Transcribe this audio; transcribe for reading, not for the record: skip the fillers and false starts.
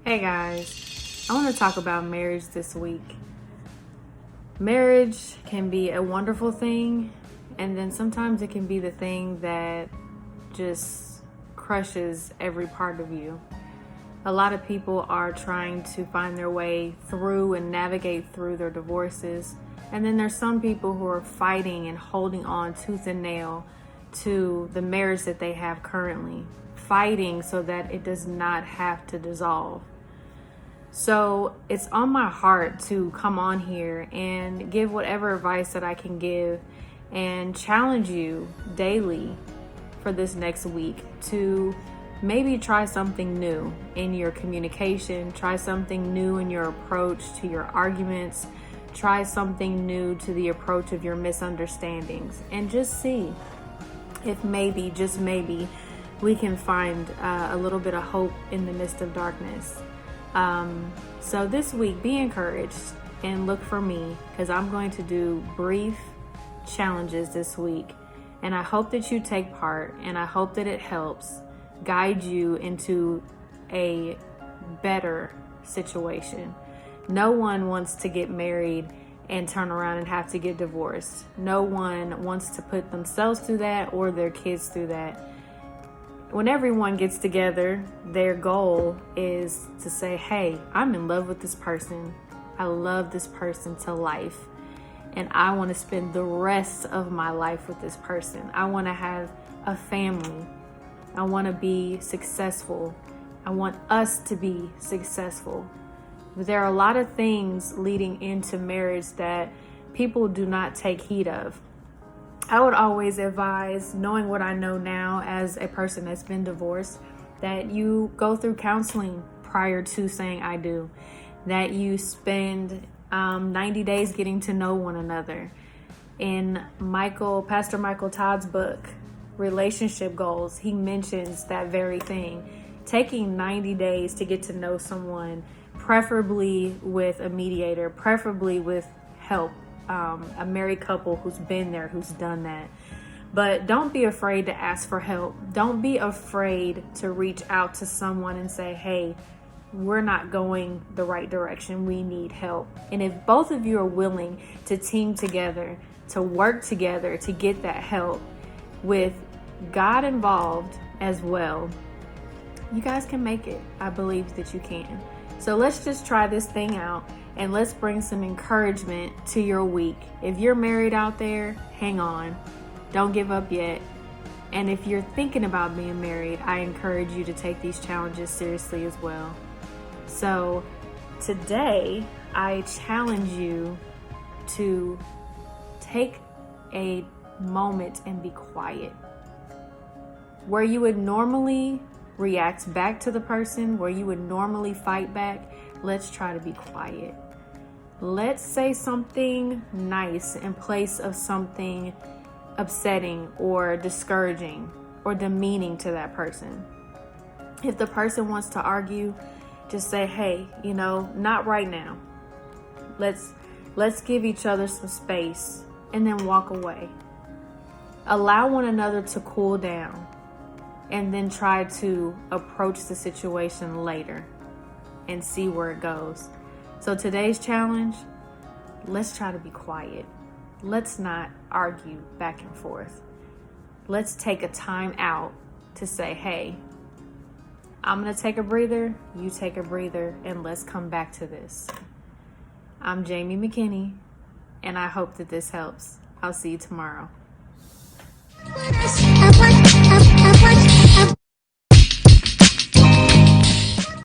Hey guys, I want to talk about marriage this week. Marriage can be a wonderful thing, and then sometimes it can be the thing that just crushes every part of you. A lot of people are trying to find their way through and navigate through their divorces, and then there's some people who are fighting and holding on tooth and nail to the marriage that they have currently, fighting so that it does not have to dissolve. So it's on my heart to come on here and give whatever advice that I can give and challenge you daily for this next week to maybe try something new in your communication, try something new in your approach to your arguments, try something new to the approach of your misunderstandings, and just see if maybe, just maybe, we can find a little bit of hope in the midst of darkness. So this week, be encouraged and look for me, because I'm going to do brief challenges this week, and I hope that you take part, and I hope that it helps guide you into a better situation. No one wants to get married and turn around and have to get divorced. No one wants to put themselves through that or their kids through that. When everyone gets together, their goal is to say, hey, I'm in love with this person. I love this person to life. And I want to spend the rest of my life with this person. I want to have a family. I want to be successful. I want us to be successful. But there are a lot of things leading into marriage that people do not take heed of. I would always advise, knowing what I know now as a person that's been divorced, that you go through counseling prior to saying I do, that you spend 90 days getting to know one another. In Pastor Michael Todd's book, Relationship Goals, he mentions that very thing, taking 90 days to get to know someone, preferably with a mediator, preferably with help. A married couple who's been there, who's done that. But don't be afraid to ask for help. Don't be afraid to reach out to someone and say, hey, we're not going the right direction. We need help. And if both of you are willing to team together, to work together, to get that help with God involved as well, you guys can make it. I believe that you can. So let's just try this thing out. And let's bring some encouragement to your week. If you're married out there, hang on. Don't give up yet. And if you're thinking about being married, I encourage you to take these challenges seriously as well. So today, I challenge you to take a moment and be quiet. Where you would normally react back to the person, where you would normally fight back, let's try to be quiet. Let's say something nice in place of something upsetting or discouraging or demeaning to that person. If the person wants to argue, just say, hey, not right now. Let's give each other some space, and then walk away. Allow one another to cool down, and then try to approach the situation later and see where it goes. So today's challenge, let's try to be quiet. Let's not argue back and forth. Let's take a time out to say, hey, I'm going to take a breather, you take a breather, and let's come back to this. I'm Jamie McKinney, and I hope that this helps. I'll see you tomorrow.